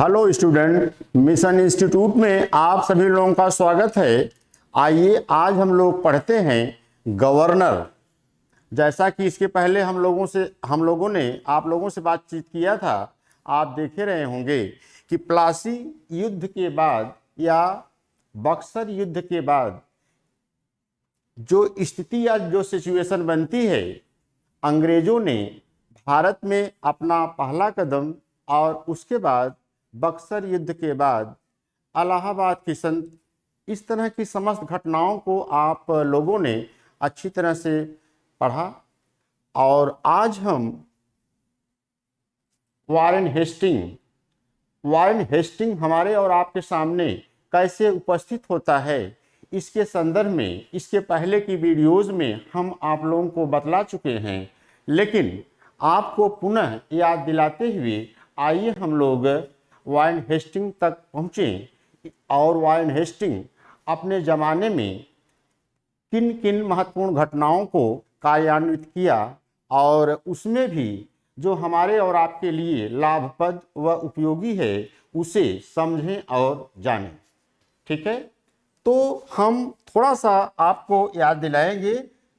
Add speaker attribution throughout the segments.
Speaker 1: Hello student, mission institute में आप सभी लोगों का स्वागत है। आइए आज हम लोग पढ़ते हैं गवर्नर। जैसा कि इसके पहले हम लोगों ने आप लोगों से बातचीत किया था। आप देखे रहे होंगे कि प्लासी युद्ध के बाद या बक्सर युद्ध के बाद जो स्थिति या जो सिचुएशन बनती है, अंग्रेजों ने भारत में अपना पहला कदम और उसके बाद बक्सर युद्ध के बाद इलाहाबाद की संत, इस तरह की समस्त घटनाओं को आप लोगों ने अच्छी तरह से पढ़ा। और आज हम वारेन हेस्टिंग हमारे और आपके सामने कैसे उपस्थित होता है, इसके संदर्भ में इसके पहले की वीडियोज़ में हम आप लोगों को बतला चुके हैं। लेकिन आपको पुनः याद दिलाते हुए आइए हम लोग वारेन हेस्टिंग तक पहुँचें और वारेन हेस्टिंग अपने ज़माने में किन किन महत्वपूर्ण घटनाओं को कार्यान्वित किया और उसमें भी जो हमारे और आपके लिए लाभप्रद व उपयोगी है उसे समझें और जानें। ठीक है, तो हम थोड़ा सा आपको याद दिलाएंगे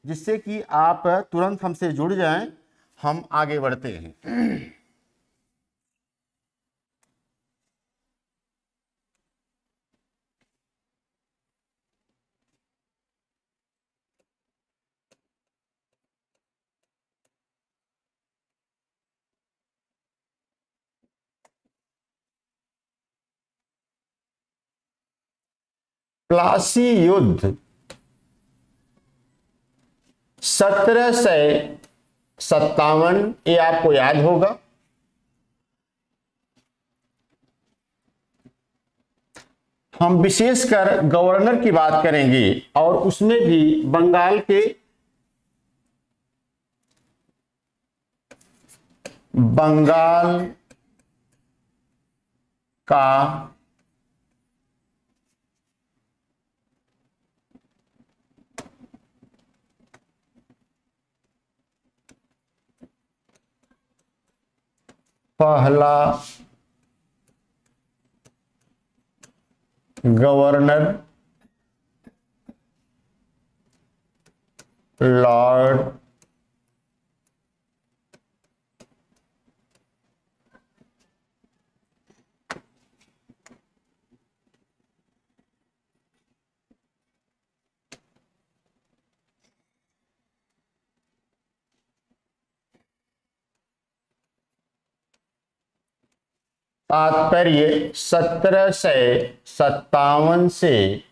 Speaker 1: जिससे कि आप तुरंत हमसे जुड़ जाएं। हम आगे बढ़ते हैं। प्लासी युद्ध 1757, ये आपको याद होगा। हम विशेषकर गवर्नर की बात करेंगे और उसमें भी बंगाल का पहला गवर्नर लॉर्ड तात्पर्य 1757 से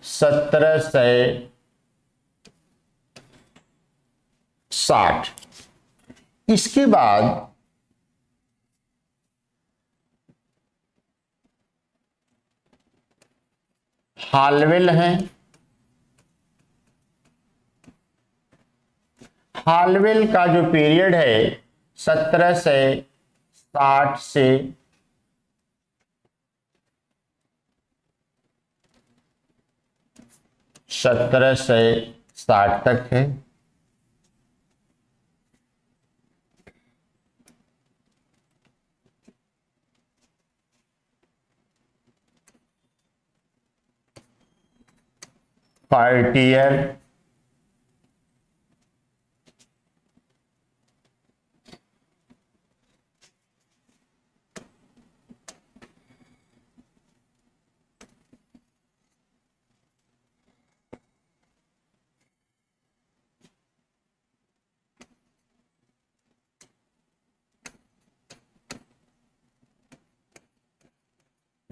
Speaker 1: 1760। इसके बाद हालवेल हैं। हालवेल का जो पीरियड है 1760 से 1760 तक है। कार्टियर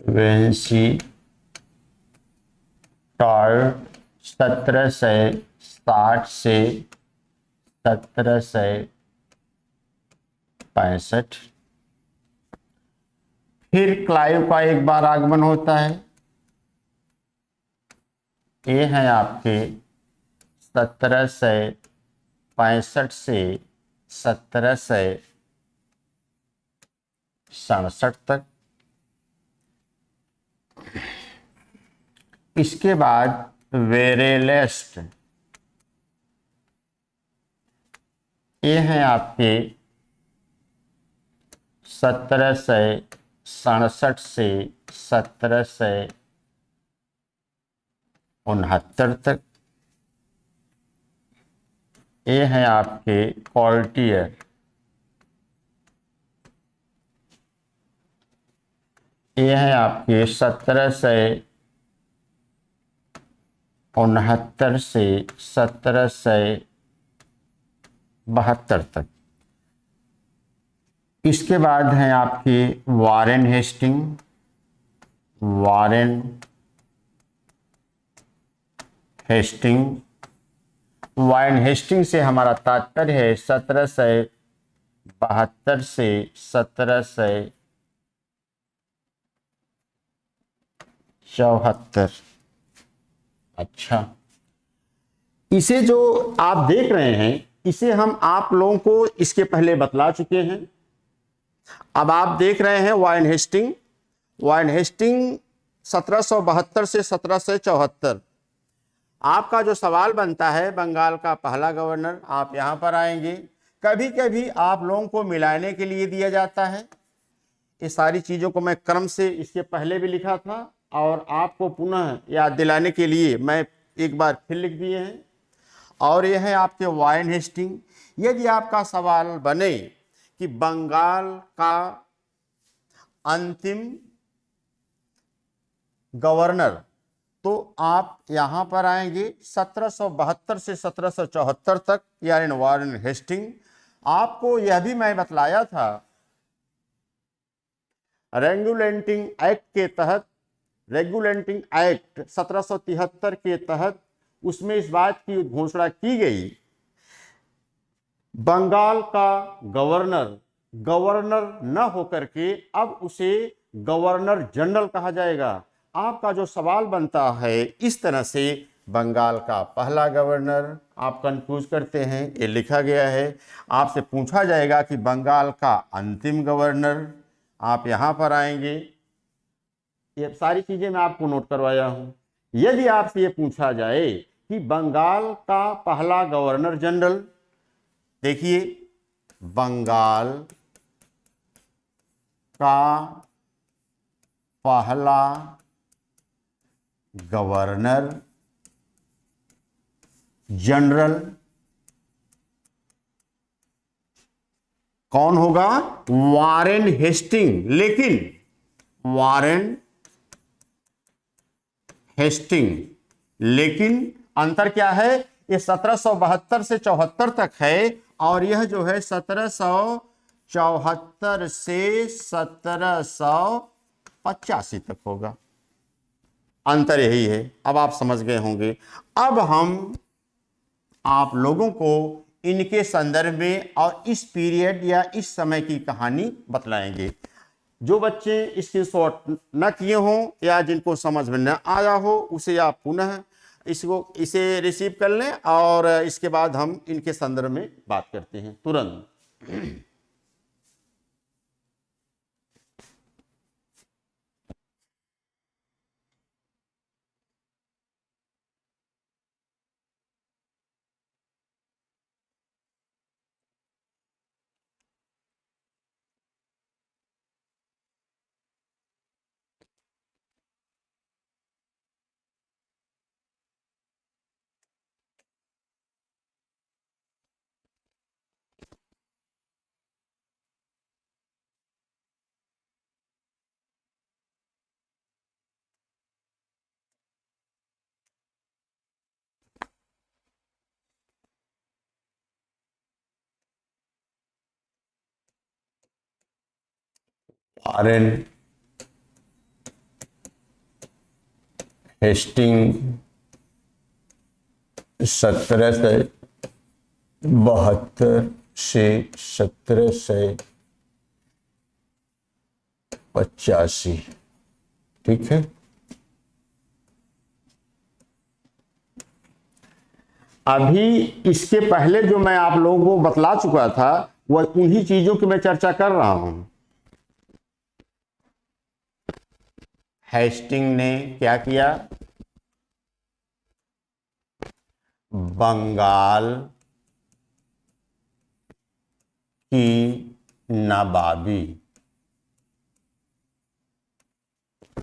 Speaker 1: वेंसी टार्ट 1760 से 1765। फिर क्लाइव का एक बार आगमन होता है। ये हैं आपके 1765 से 1767 तक। इसके बाद वेरेलेस्ट, ये हैं आपके 1767 से 1769 तक। ये हैं आपके क्वार्टियर। ये हैं आपके 1769 से 1772 तक। इसके बाद हैं आपके Warren Hasting. Warren Hasting Warren Hasting से हमारा तात्पर्य है 1772 से 1774। अच्छा, इसे जो आप देख रहे हैं इसे हम आप लोगों को इसके पहले बतला चुके हैं। अब आप देख रहे हैं वारेन हेस्टिंग। वारेन हेस्टिंग 1772 से 1774। आपका जो सवाल बनता है, बंगाल का पहला गवर्नर, आप यहां पर आएंगे। कभी कभी आप लोगों को मिलाने के लिए दिया जाता है। ये सारी चीजों को मैं क्रम से इसके पहले भी लिखा था और आपको पुनः याद दिलाने के लिए मैं एक बार फिर लिख दिए हैं। और यह है आपके वारेन हेस्टिंग। यदि आपका सवाल बने कि बंगाल का अंतिम गवर्नर, तो आप यहां पर आएंगे 1772 से 1774 तक, यानी वारेन हेस्टिंग। आपको यह भी मैं बतलाया था रेगुलेटिंग एक्ट के तहत, रेगुलेटिंग एक्ट 1773 के तहत उसमें इस बात की घोषणा की गई, बंगाल का गवर्नर गवर्नर न होकर के अब उसे गवर्नर जनरल कहा जाएगा। आपका जो सवाल बनता है इस तरह से, बंगाल का पहला गवर्नर आप कंफ्यूज करते हैं, ये लिखा गया है। आपसे पूछा जाएगा कि बंगाल का अंतिम गवर्नर, आप यहां पर आएंगे। ये सारी चीजें मैं आपको नोट करवाया हूं। यदि आपसे ये पूछा जाए कि बंगाल का पहला गवर्नर जनरल, देखिए बंगाल का पहला गवर्नर जनरल कौन होगा? Warren Hasting. लेकिन वारेन हेस्टिंग, लेकिन अंतर क्या है? ये 1772 से 74 तक है और यह जो है 1774 से 1785 तक होगा। अंतर यही है। अब आप समझ गए होंगे। अब हम आप लोगों को इनके संदर्भ में और इस पीरियड या इस समय की कहानी बतलाएंगे। जो बच्चे स्क्रीनशॉट न किए हों या जिनको समझ में न आया हो, उसे आप पुनः इसे रिसीव कर लें और इसके बाद हम इनके संदर्भ में बात करते हैं तुरंत। वारेन हेस्टिंग 1772 से 1785, ठीक है। अभी इसके पहले जो मैं आप लोगों को बतला चुका था वह उन्हीं चीजों की मैं चर्चा कर रहा हूं। हेस्टिंग ने क्या किया? बंगाल की नवाबी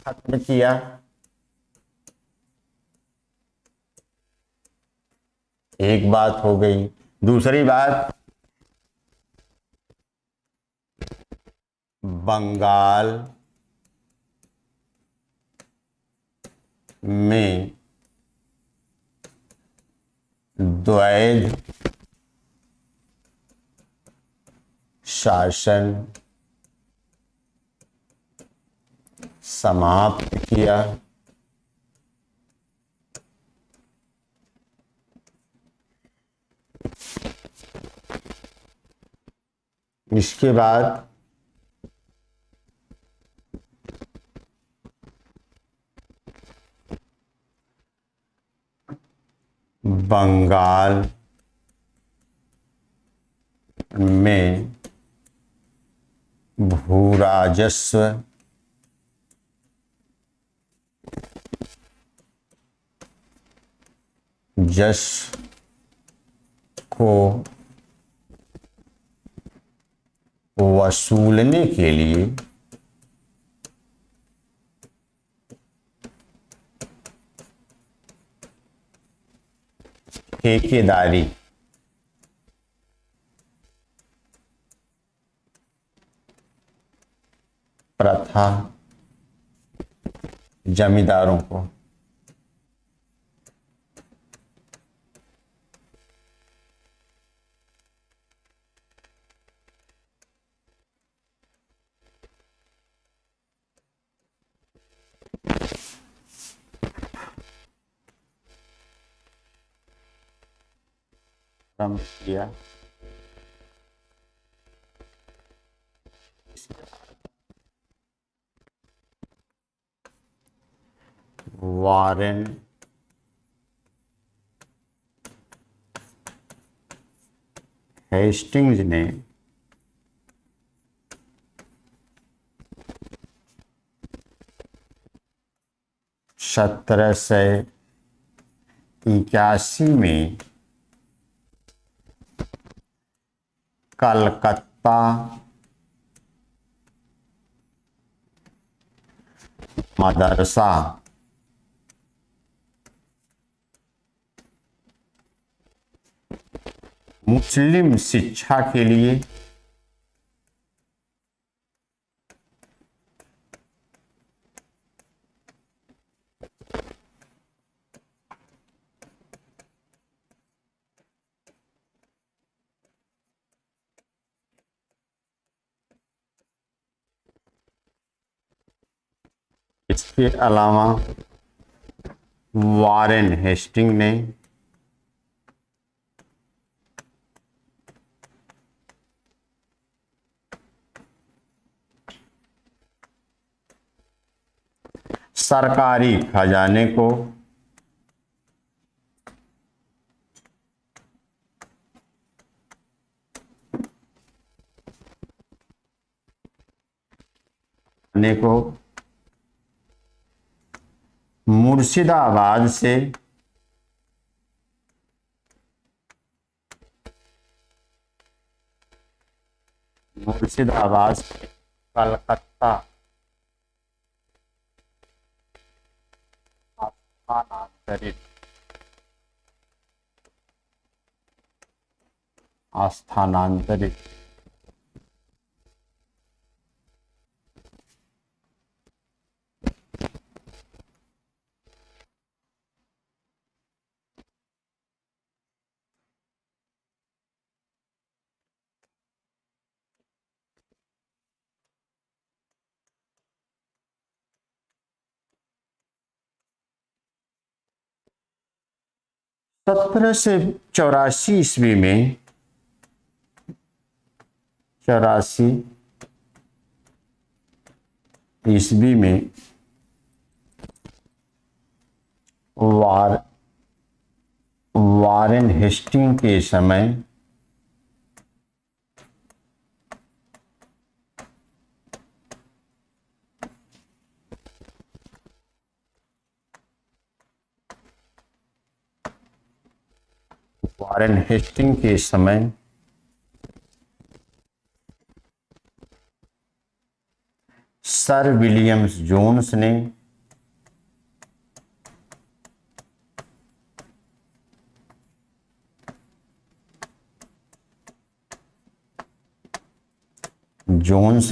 Speaker 1: खत्म किया। एक बात हो गई। दूसरी बात, बंगाल में द्वैध शासन समाप्त किया। इसके बाद बंगाल में भू राजस्व जस को वसूलने के लिए ठेकेदारी प्रथा जमींदारों को कम किया। वारेन हेस्टिंग्स ने 1781 में कलकत्ता मदरसा मुस्लिम शिक्षा के लिए इसके अलावा वारेन हेस्टिंग ने सरकारी खजाने को मुर्शिदाबाद से कलकत्ता स्थानांतरित 1784 ईस्वी में 84 ईस्वी में वारेन हेस्टिंग के समय वारेन हेस्टिंग के समय सर विलियम जोन्स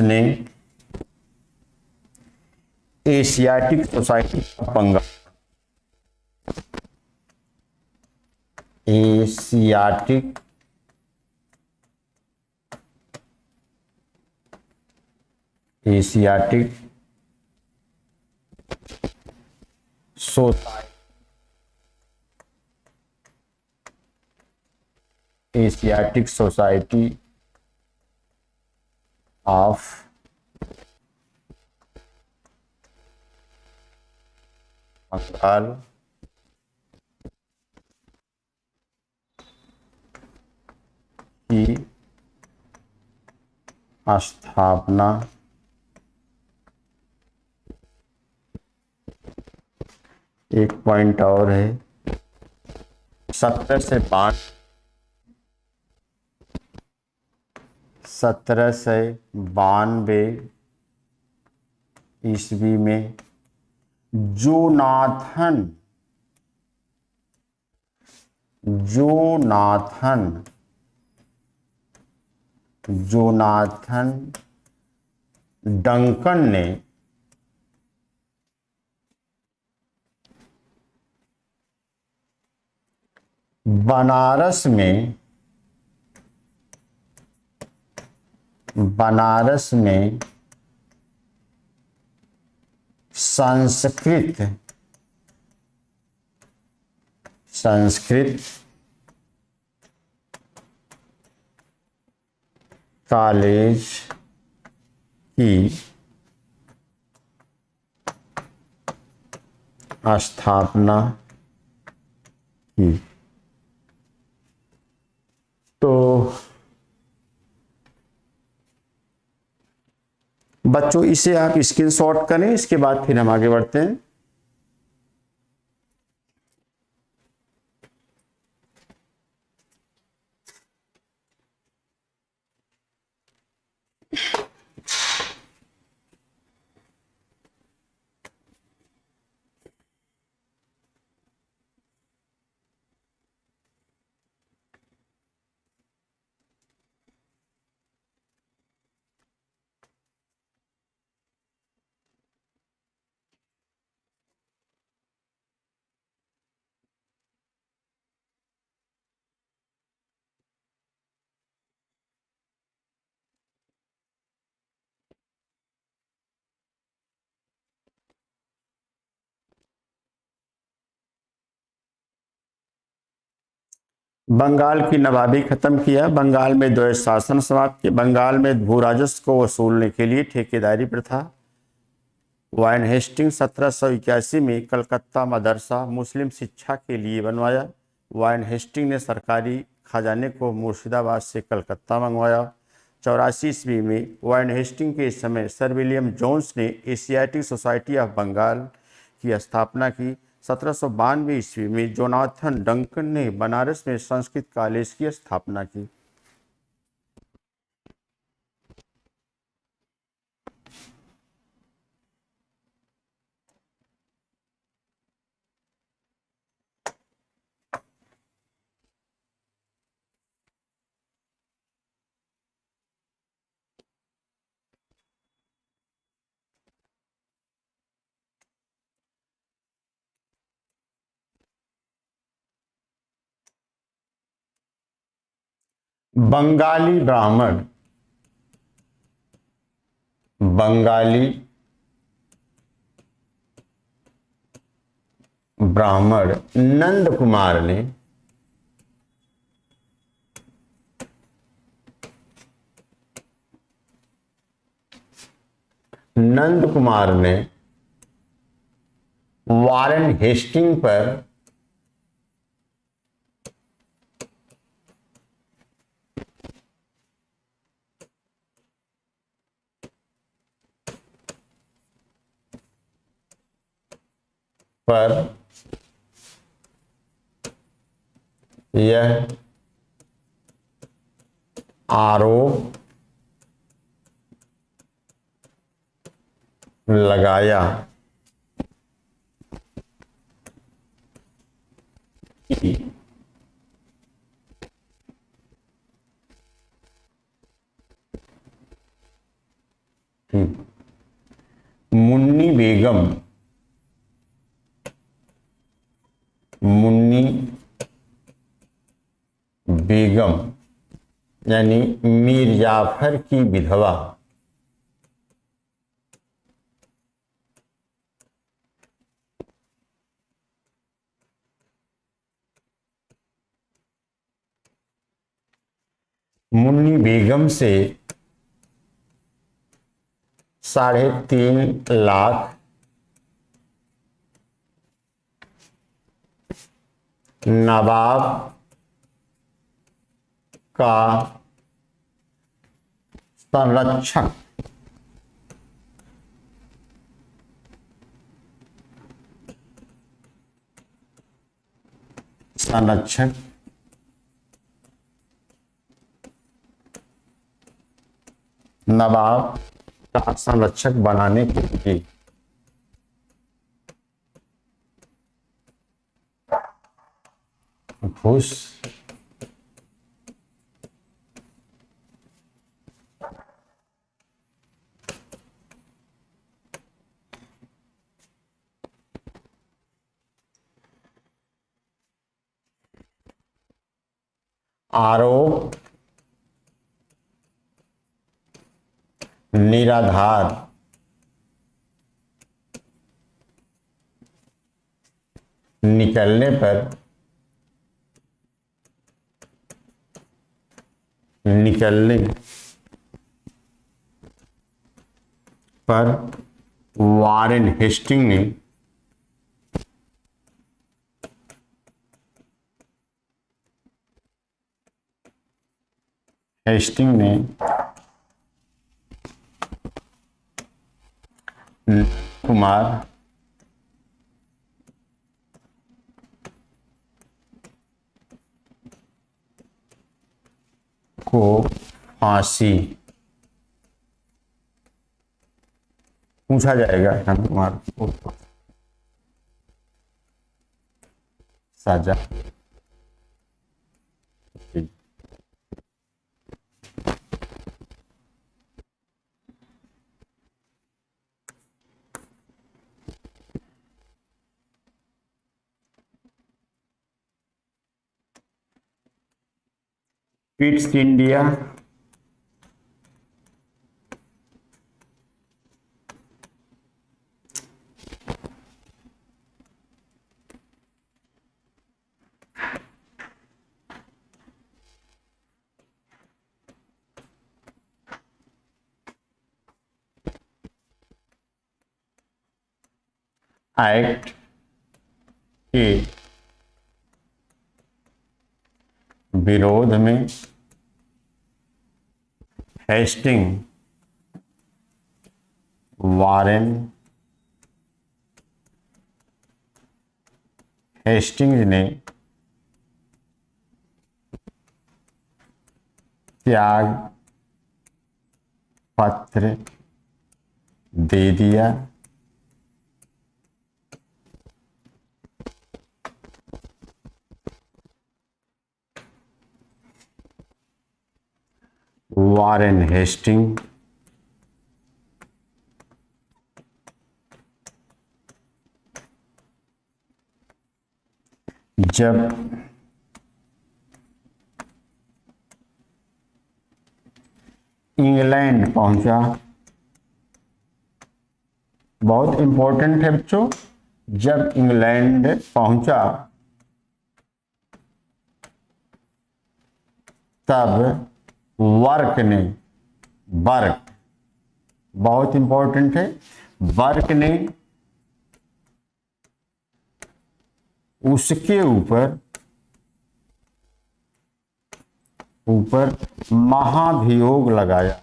Speaker 1: ने Asiatic society of Bengal, Asiatic Asiatic Asiatic society of Bengal की स्थापना एक पॉइंट और है, 1792 ईस्वी में जोनाथन डंकन ने बनारस में संस्कृत कॉलेज की स्थापना की। तो बच्चों इसे आप स्क्रीनशॉट करें, इसके बाद फिर हम आगे बढ़ते हैं। बंगाल की नवाबी खत्म किया, बंगाल में द्वैत शासन समाप्त किया, बंगाल में भू राजस्व को वसूलने के लिए ठेकेदारी प्रथा। वाइन हेस्टिंग 1781 में कलकत्ता मदरसा मुस्लिम शिक्षा के लिए बनवाया। वाइन हेस्टिंग ने सरकारी खजाने को मुर्शिदाबाद से कलकत्ता मंगवाया। 84 ईस्वी में वाइन हेस्टिंग के समय सर विलियम जोन्स ने एशियाटिक सोसाइटी ऑफ बंगाल की स्थापना की। 1792 ईस्वी में जोनाथन डंकन ने बनारस में संस्कृत कॉलेज की स्थापना की। बंगाली ब्राह्मण नंद कुमार ने वारेन हेस्टिंग पर यह आरोप लगाया कि मुन्नी बेगम, मुन्नी बेगम यानी मीर जाफर की विधवा मुन्नी बेगम से 3.5 लाख नवाब का संरक्षक संरक्षक नवाब का संरक्षक बनाने के लिए घूस आरोप निराधार निकलने पर वारेन हेस्टिंग ने कुमार को फांसी, पूछा जाएगा नंद कुमार को सजा क्विट्स इंडिया एक्ट के विरोध में हेस्टिंग्स ने त्याग पत्र दे दिया। वारेन हेस्टिंग जब इंग्लैंड पहुंचा, बहुत इंपॉर्टेंट है बच्चों, जब इंग्लैंड पहुंचा तब वर्क बहुत इंपॉर्टेंट है, वर्क ने उसके ऊपर महाभियोग लगाया,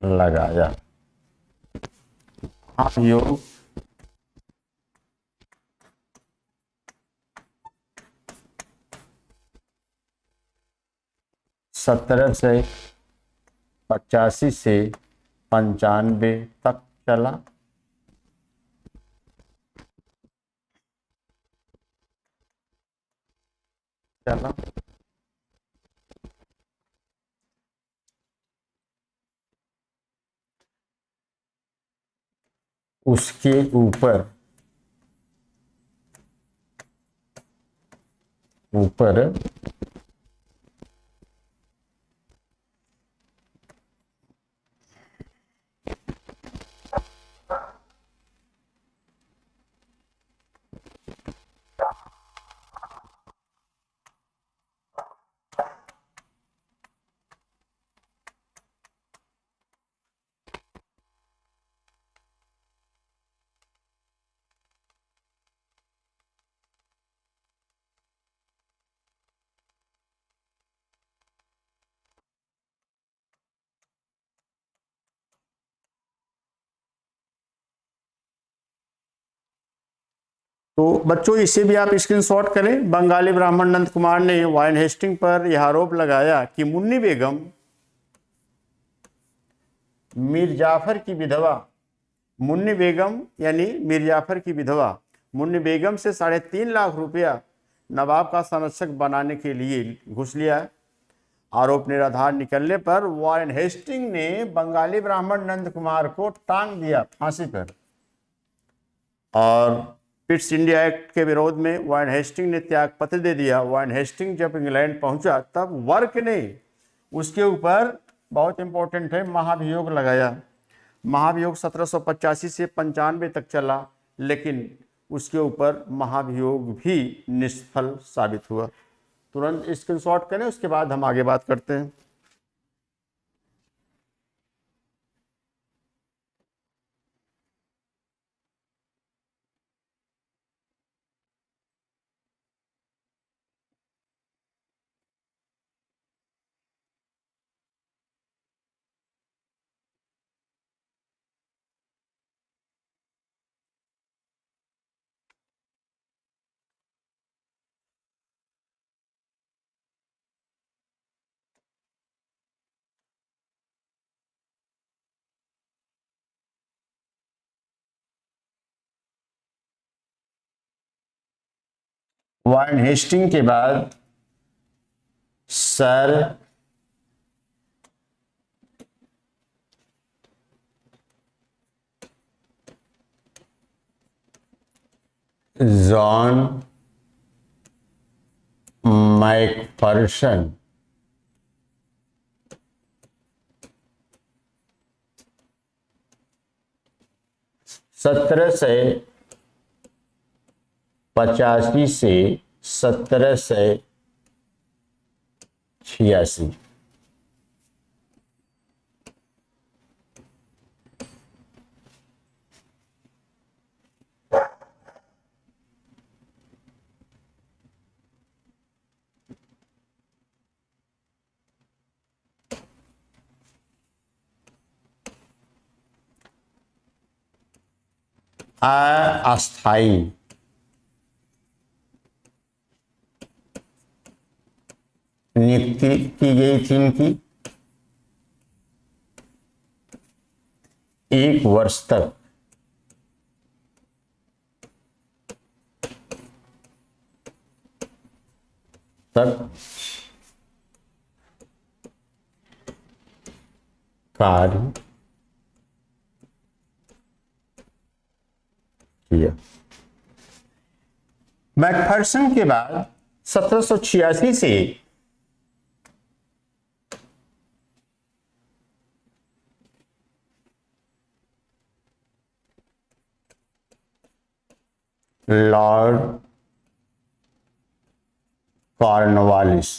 Speaker 1: लगाया। महाभियोग 1785 से 95 तक चला। उसके ऊपर तो बच्चों इसे भी आप स्क्रीनशॉट करें। बंगाली ब्राह्मण नंद कुमार ने वारेन हेस्टिंग पर यह आरोप लगाया कि मुन्नी बेगम मीर जाफर की विधवा, मुन्नी बेगम यानी मीर जाफर की विधवा मुन्नी बेगम से 3.5 लाख रुपया नवाब का संरक्षक बनाने के लिए घूस लिया। आरोप निराधार निकलने पर वारेन हेस्टिंग ने बंगाली ब्राह्मण नंद कुमार को टांग दिया फांसी पर। और पिट्स इंडिया एक्ट के विरोध में वारेन हेस्टिंग ने त्यागपत्र दे दिया। वारेन हेस्टिंग जब इंग्लैंड पहुंचा तब वर्क ने उसके ऊपर, बहुत इंपॉर्टेंट है, महाभियोग लगाया। महाभियोग 1785 से 95 तक चला, लेकिन उसके ऊपर महाभियोग भी निष्फल साबित हुआ। तुरंत स्क्रीनशॉट करें, उसके बाद हम आगे बात करते हैं। वारेन हेस्टिंग के बाद सर जॉन मैकफर्सन सत्रह से 85 से 1786 अस्थायी नियुक्ति की गई थी इनकी। 1 वर्ष तक कार्य किया। मैकफर्सन के बाद 1786 से लॉर्ड कॉर्नवालिस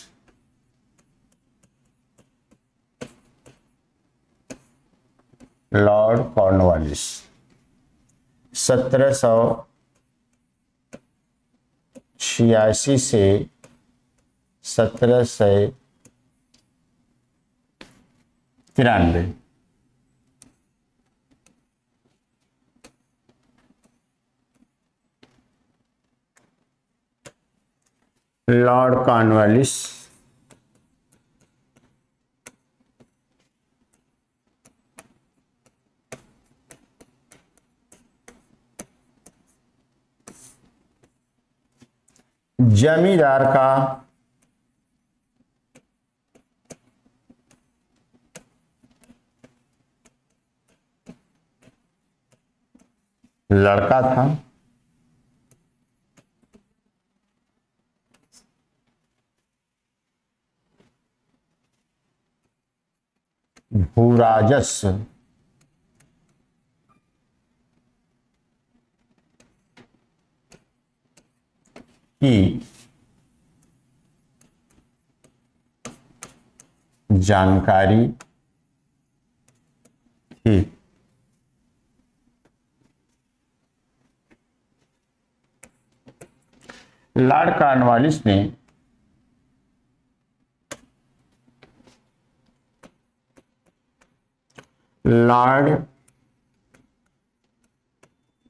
Speaker 1: लॉर्ड कॉर्नवालिस 1786 से 1793 लॉर्ड कॉर्नवालिस जमींदार का लड़का था। भूराजस्व की जानकारी थी। लॉर्ड कॉर्नवालिस ने लॉर्ड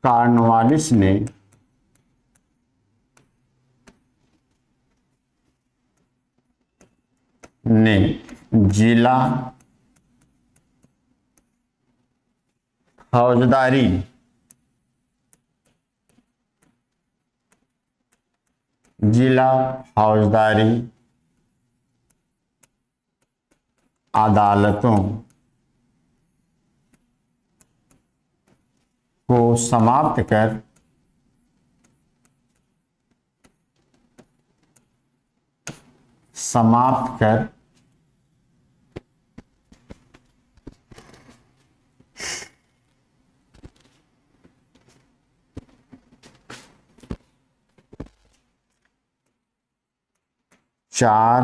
Speaker 1: कॉर्नवालिस ने जिला फौजदारी अदालतों को समाप्त कर चार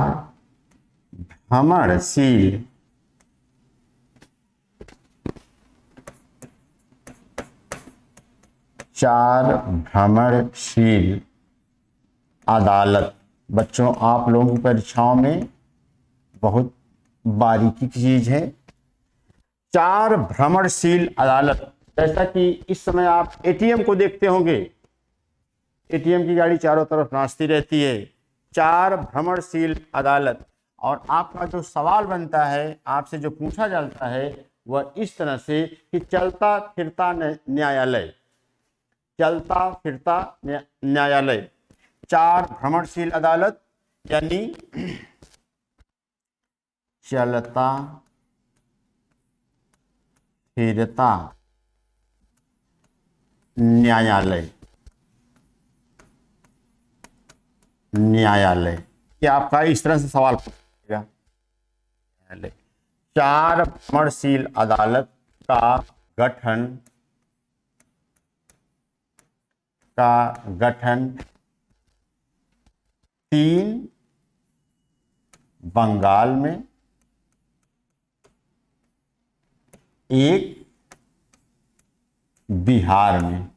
Speaker 1: भ्रमणशील अदालत। बच्चों, आप लोगों की परीक्षाओं में बहुत बारीकी की चीज है। चार भ्रमणशील अदालत, जैसा कि इस समय आप एटीएम को देखते होंगे, एटीएम की गाड़ी चारों तरफ नाचती रहती है। चार भ्रमणशील अदालत। और आपका जो सवाल बनता है, आपसे जो पूछा जाता है वह इस तरह से कि चलता फिरता न्यायालय, चलता फिरता न्यायालय। चार भ्रमणशील अदालत यानी चलता फिरता न्यायालय। क्या आपका इस तरह से सवाल पूछेगा। चार भ्रमणशील अदालत का गठन 3 बंगाल में, 1 बिहार में।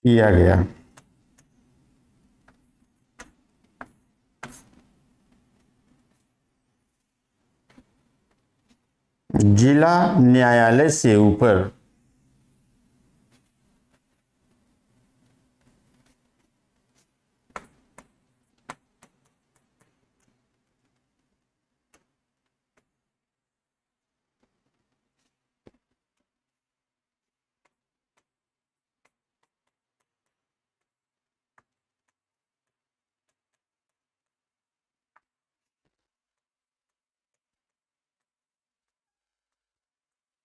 Speaker 1: किया गया। जिला न्यायालय से ऊपर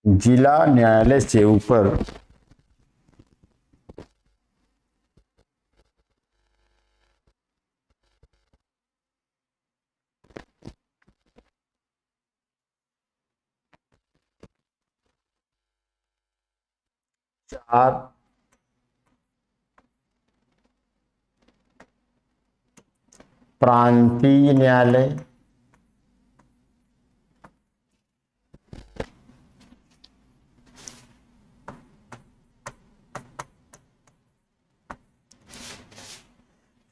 Speaker 1: जिला न्यायालय से ऊपर 4 प्रांतीय न्यायालय,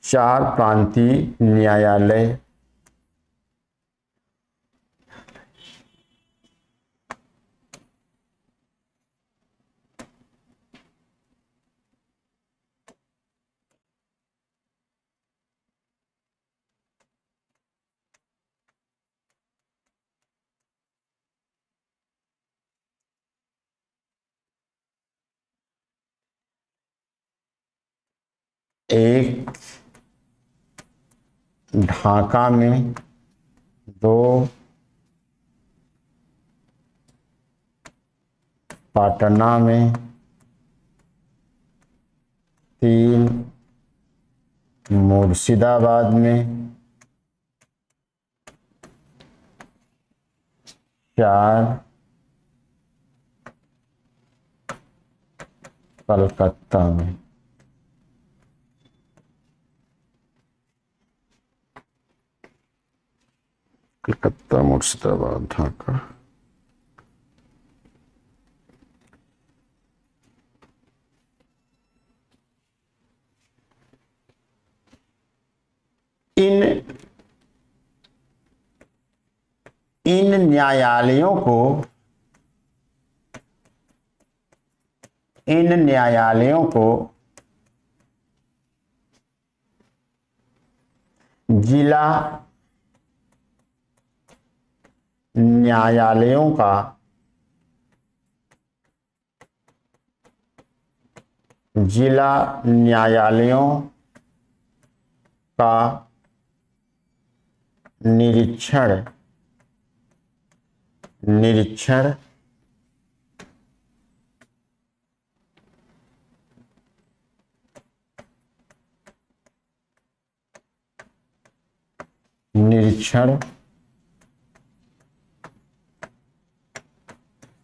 Speaker 1: चार प्रांतीय न्यायालय एक ढाका में, दो पटना में, तीन मुर्शिदाबाद में, चार कलकत्ता में। कलकत्ता, मुर्शिदाबाद, ढाका। इन न्यायालयों को जिला न्यायालयों का निरीक्षण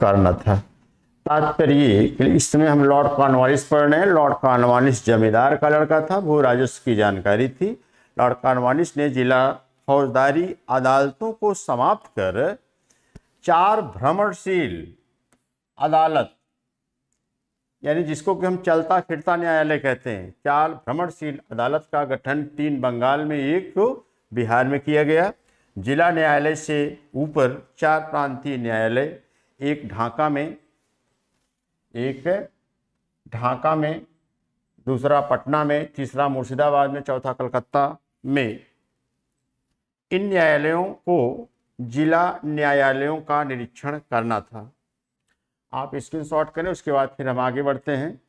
Speaker 1: करना था। तात्पर्य कि इस समय हम लॉर्ड कॉर्नवालिस पढ़ रहे हैं। लॉर्ड कॉर्नवालिस जमींदार का लड़का था, भू राजस्व की जानकारी थी। लॉर्ड कॉर्नवालिस ने जिला फौजदारी अदालतों को समाप्त कर चार भ्रमणशील अदालत, यानी जिसको कि हम चलता फिरता न्यायालय कहते हैं, चार भ्रमणशील अदालत का गठन, तीन बंगाल में, एक बिहार में किया गया। जिला न्यायालय से ऊपर चार प्रांतीय न्यायालय, एक ढाका में, दूसरा पटना में, तीसरा मुर्शिदाबाद में, चौथा कलकत्ता में। इन न्यायालयों को जिला न्यायालयों का निरीक्षण करना था। आप स्क्रीनशॉट करें, उसके बाद फिर हम आगे बढ़ते हैं।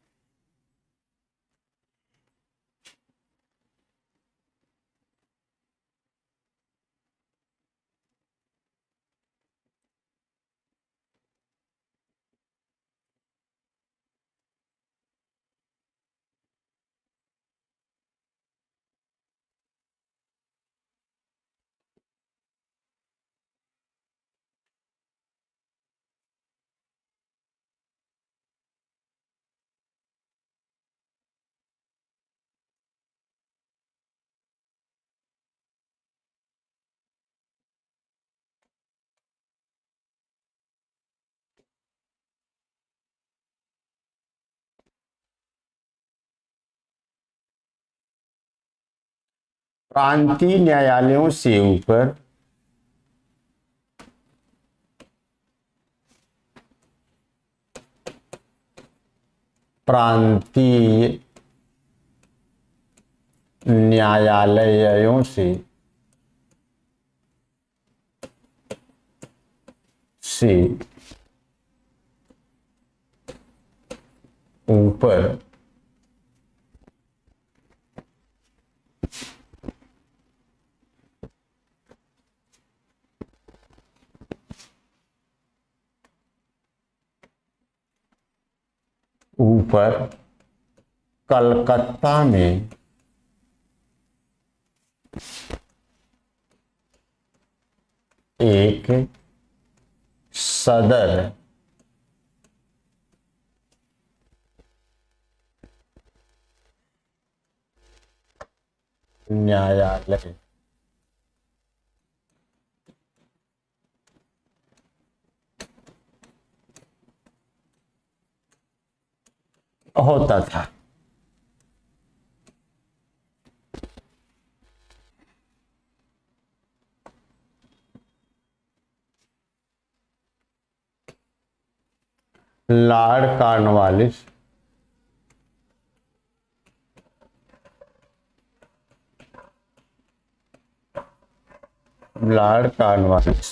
Speaker 1: प्रांतीय न्यायालयों से ऊपर प्रांतीय न्यायालयों से ऊपर कलकत्ता में एक सदर न्यायालय होता था। लॉर्ड कॉर्नवालिस लॉर्ड कॉर्नवालिस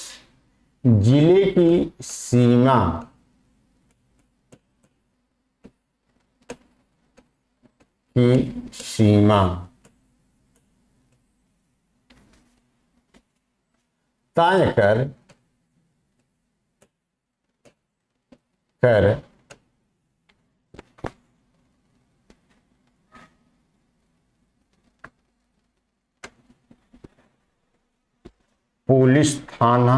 Speaker 1: जिले की सीमा तय कर पुलिस थाना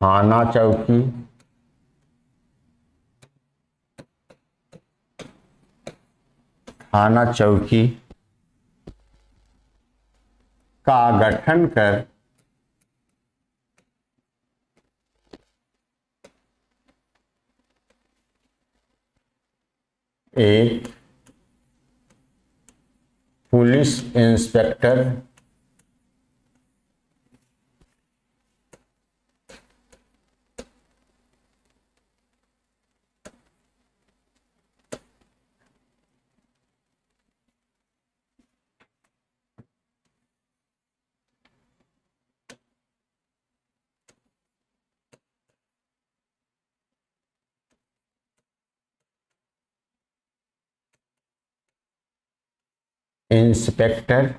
Speaker 1: थाना चौकी का गठन कर एक police inspector inspector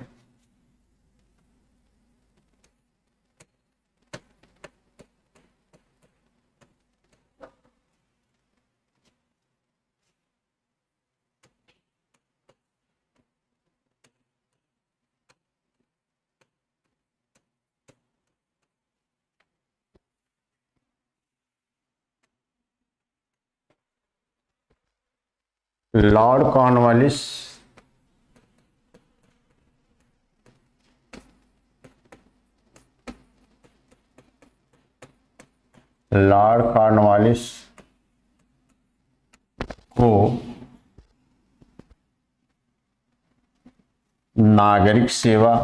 Speaker 1: Lord Cornwallis को नागरिक सेवा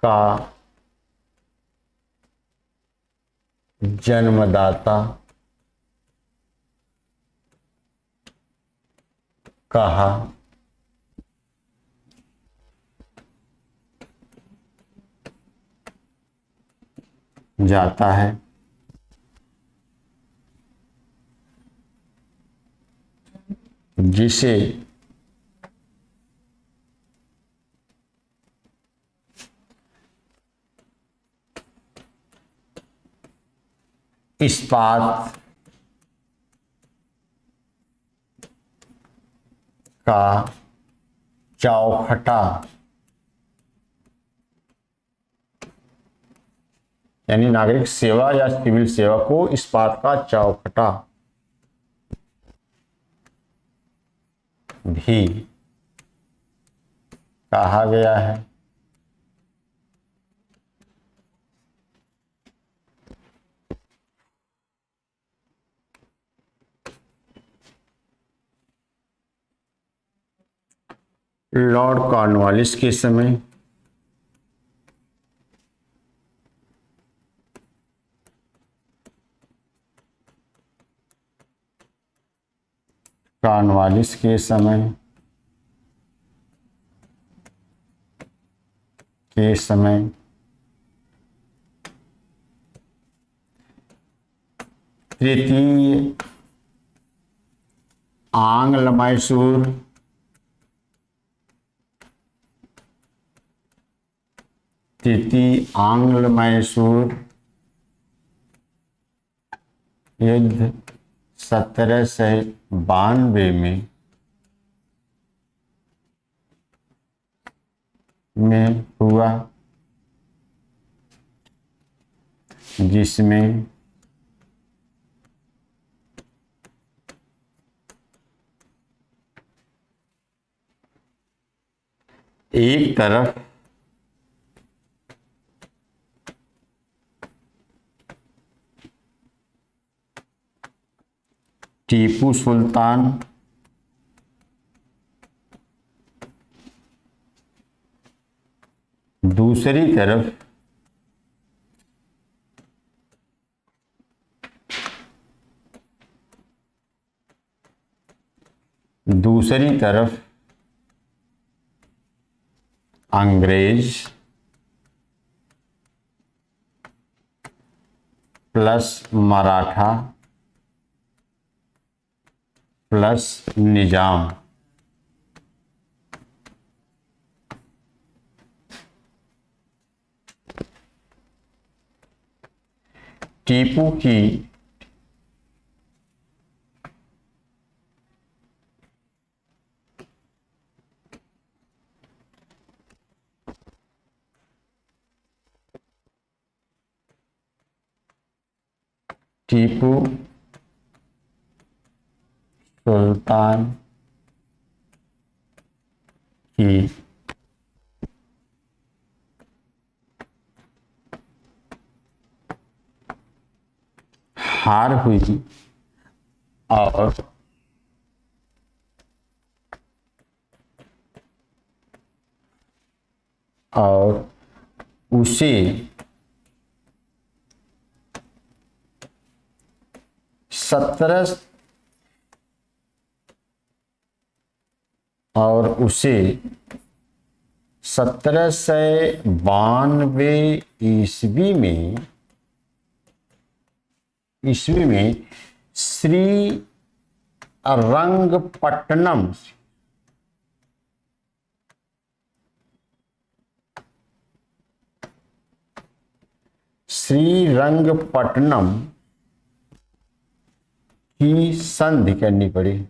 Speaker 1: का जन्मदाता कहा जाता है। जिसे इस्पात का चौखटा यानी नागरिक सेवा या सिविल सेवा को इस्पात का चौखटा भी कहा गया है। लॉर्ड कॉर्नवालिस के समय तृतीय आंग्ल मैसूर युद्ध 1792 में में हुआ, जिसमें एक तरफ टीपू सुल्तान दूसरी तरफ अंग्रेज प्लस मराठा प्लस निजाम। टीपू की टीपू सुल्तान की हार हुई और उसे उसे 1792 ईस्वी में श्रीरंगपट्टनम की संधि करनी पड़ी।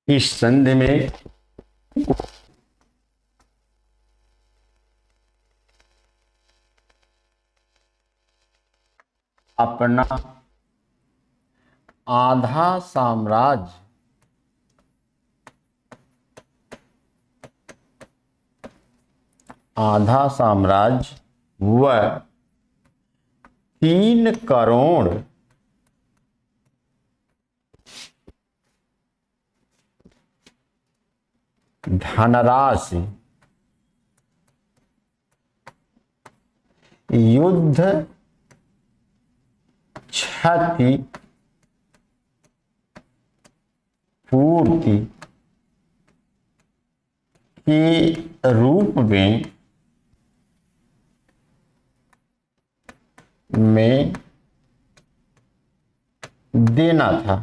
Speaker 1: इस संधि में अपना आधा साम्राज्य व 3 करोड़ धनराशि युद्ध क्षति पूर्ति के रूप में देना था।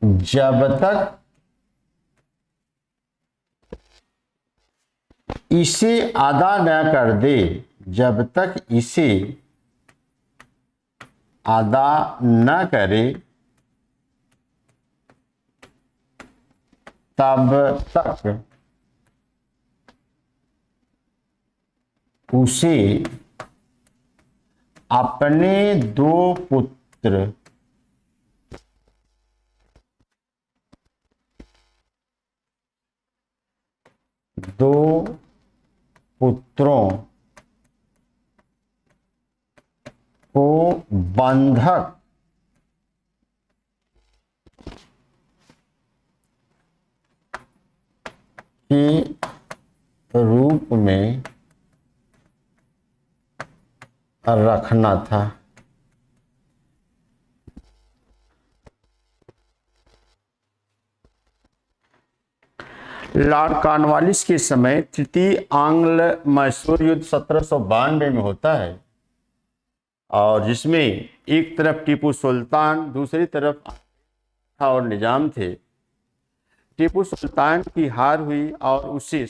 Speaker 1: जब तक इसे अदा न कर दे, जब तक इसे अदा न करे, तब तक उसे अपने 2 पुत्र पुत्रों को बंधक के रूप में रखना था। लॉर्ड कॉर्नवालिस के समय तृतीय आंग्ल मैसूर युद्ध 1792 में होता है, और जिसमें एक तरफ टीपू सुल्तान, दूसरी तरफ और निजाम थे। टीपू सुल्तान की हार हुई और उसे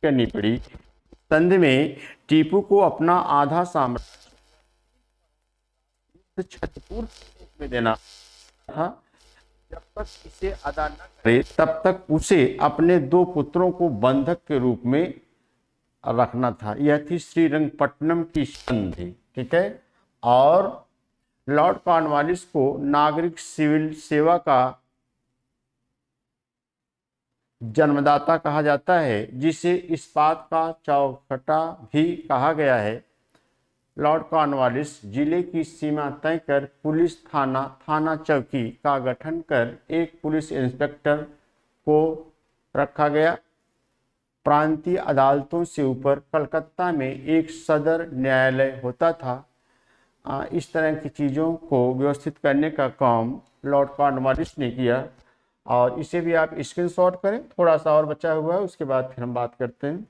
Speaker 1: करनी पड़ी। संध में टीपू को अपना आधा साम्राज्य क्षतिपूर्ति में देना था। जब तक इसे अदा न करे तब तक उसे अपने 2 पुत्रों को बंधक के रूप में रखना था। यह थी श्रीरंगपट्टनम की संधि, ठीक है। और लॉर्ड कॉर्नवालिस को नागरिक सिविल सेवा का जन्मदाता कहा जाता है, जिसे इस्पात का चौखटा भी कहा गया है। लॉर्ड कॉर्नवालिस जिले की सीमा तय कर पुलिस थाना चौकी का गठन कर एक पुलिस इंस्पेक्टर को रखा गया। प्रांतीय अदालतों से ऊपर कलकत्ता में एक सदर न्यायालय होता था। इस तरह की चीज़ों को व्यवस्थित करने का काम लॉर्ड कॉर्नवालिस ने किया, और इसे भी आप स्क्रीनशॉट करें। थोड़ा सा और बचा हुआ है, उसके बाद फिर हम बात करते हैं।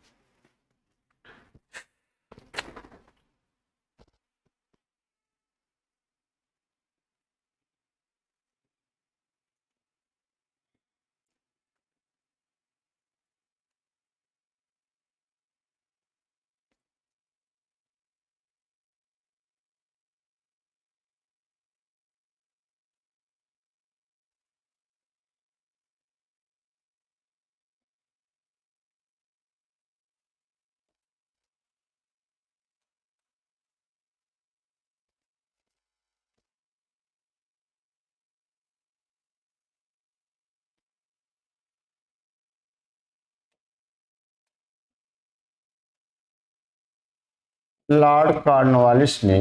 Speaker 1: लॉर्ड कॉर्नवालिस ने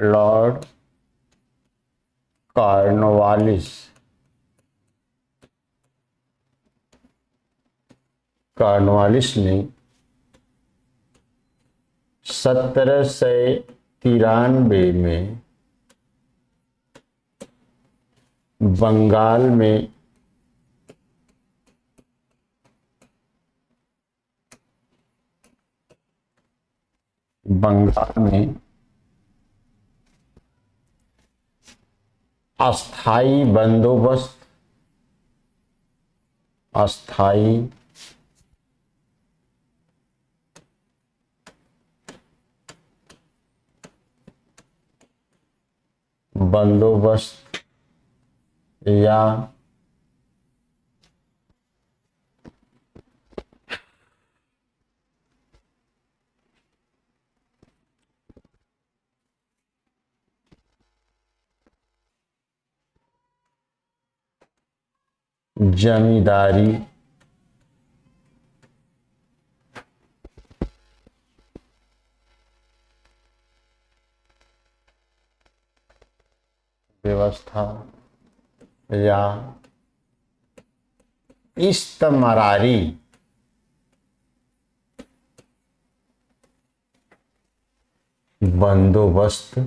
Speaker 1: लॉर्ड कॉर्नवालिस कॉर्नवालिस ने 1793 में बंगाल में अस्थाई बंदोबस्त या जमींदारी व्यवस्था या इस्तमरारी बंदोबस्त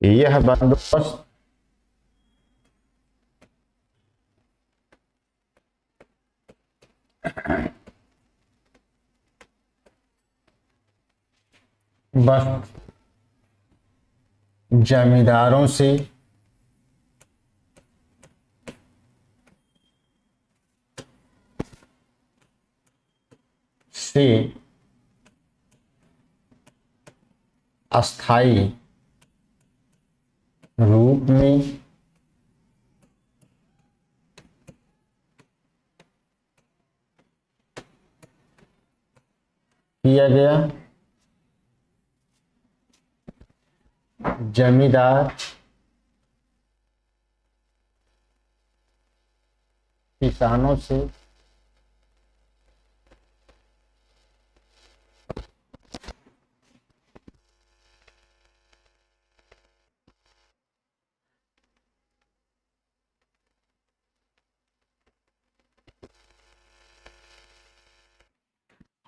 Speaker 1: यह बंदोबस्त बस जमींदारों से अस्थाई रूप में किया गया। जमींदार किसानों से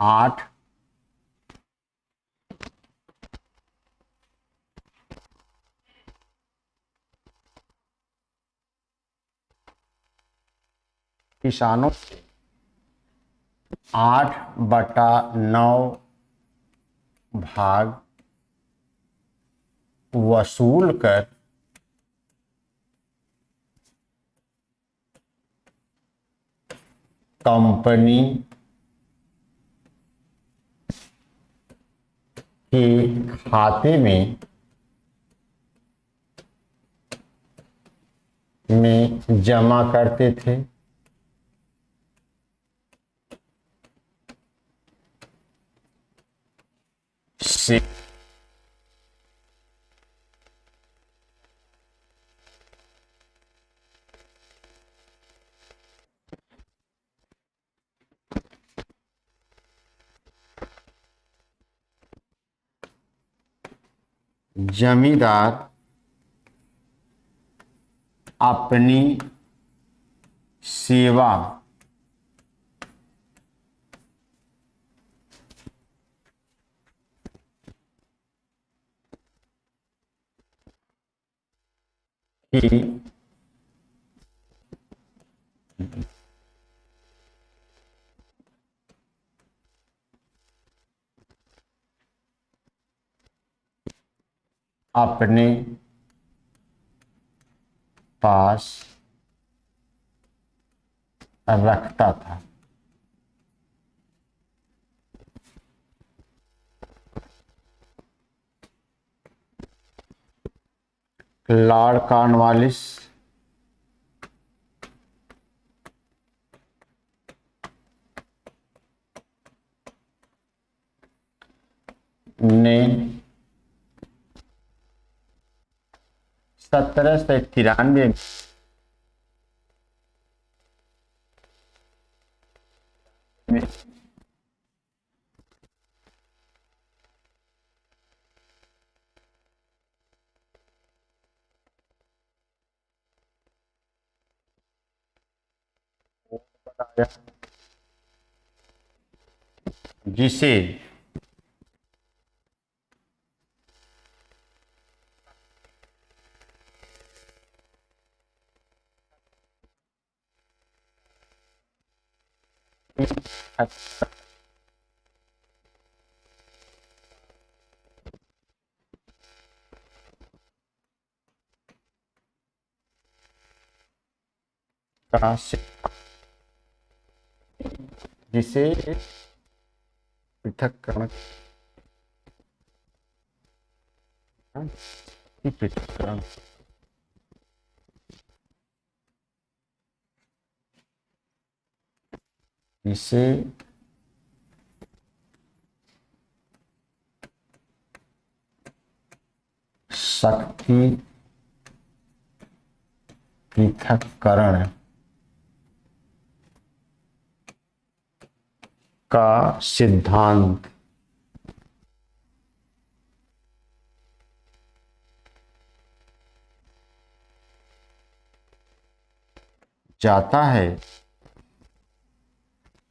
Speaker 1: आठ किसानों से 8/9 भाग वसूल कर कंपनी के खाते में जमा करते थे। से जमींदार अपनी सेवा की अपने पास रखता था। लॉर्ड कॉर्नवालिस ने 1793 में बताया, जिसे का जिसे पृथक्करण पृथक्करण इसे शक्ति पृथक्करण का सिद्धांत जाता है।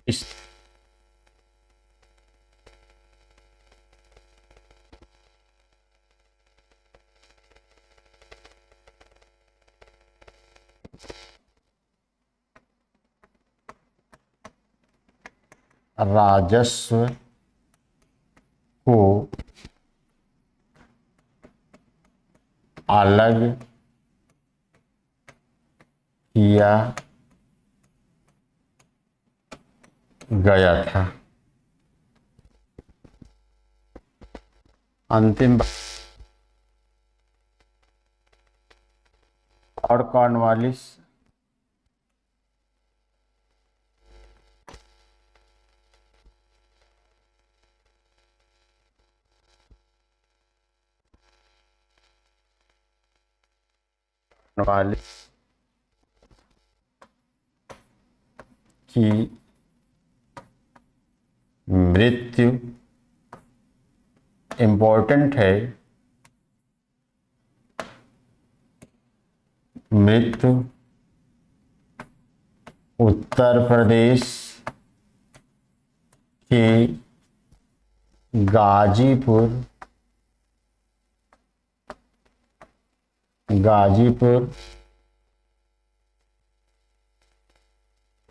Speaker 1: इस राजस्व को अलग किया गया था। अंतिम और कॉर्नवालिस कॉर्नवालिस की मृत्यु, इम्पोर्टेंट है, मृत्यु उत्तर प्रदेश के गाजीपुर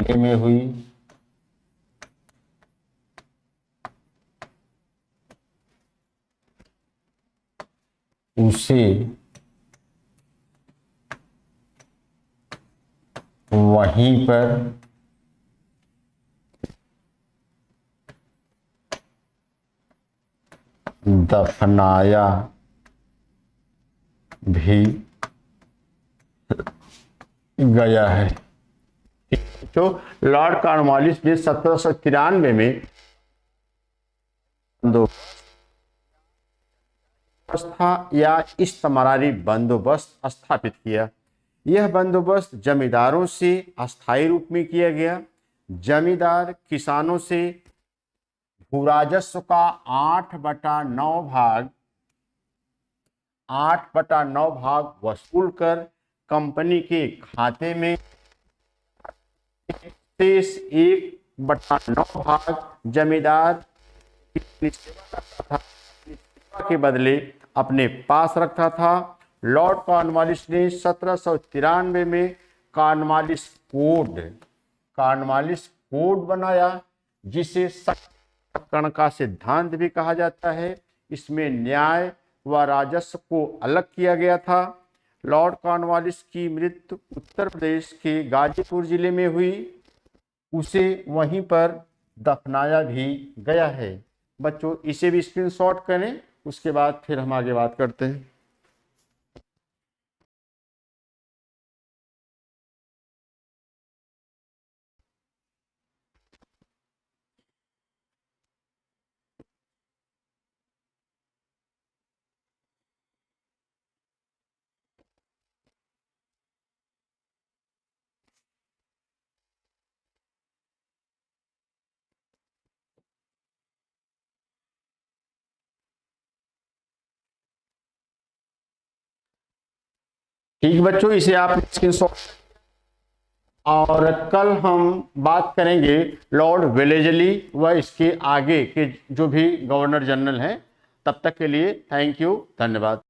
Speaker 1: जिले में हुई। उसे वहीं पर दफनाया भी गया है। तो लॉर्ड कॉर्नवालिस ने 1793 में बंदोबस्त या इस्तेमारी बंदोबस्त स्थापित किया। यह बंदोबस्त जमींदारों से अस्थायी रूप में किया गया। जमींदार किसानों से भूराजस्व का 8/9 भाग वसूल कर कंपनी के खाते में शेष 1/9 भाग जमींदार सेवा के बदले अपने पास रखता था। लॉर्ड कॉर्नवालिस ने 1793 में कॉर्नवालिस कोड बनाया, जिसे कण का सिद्धांत भी कहा जाता है। इसमें न्याय व राजस्व को अलग किया गया था। लॉर्ड कॉर्नवालिस की मृत्यु उत्तर प्रदेश के गाजीपुर जिले में हुई। उसे वहीं पर दफनाया भी गया है। बच्चों इसे भी स्क्रीनशॉट करें, उसके बाद फिर हम आगे बात करते हैं। ठीक बच्चों, इसे आप स्क्रीनशॉट। और कल हम बात करेंगे लॉर्ड वेलेजली व इसके आगे के जो भी गवर्नर जनरल हैं। तब तक के लिए थैंक यू, धन्यवाद।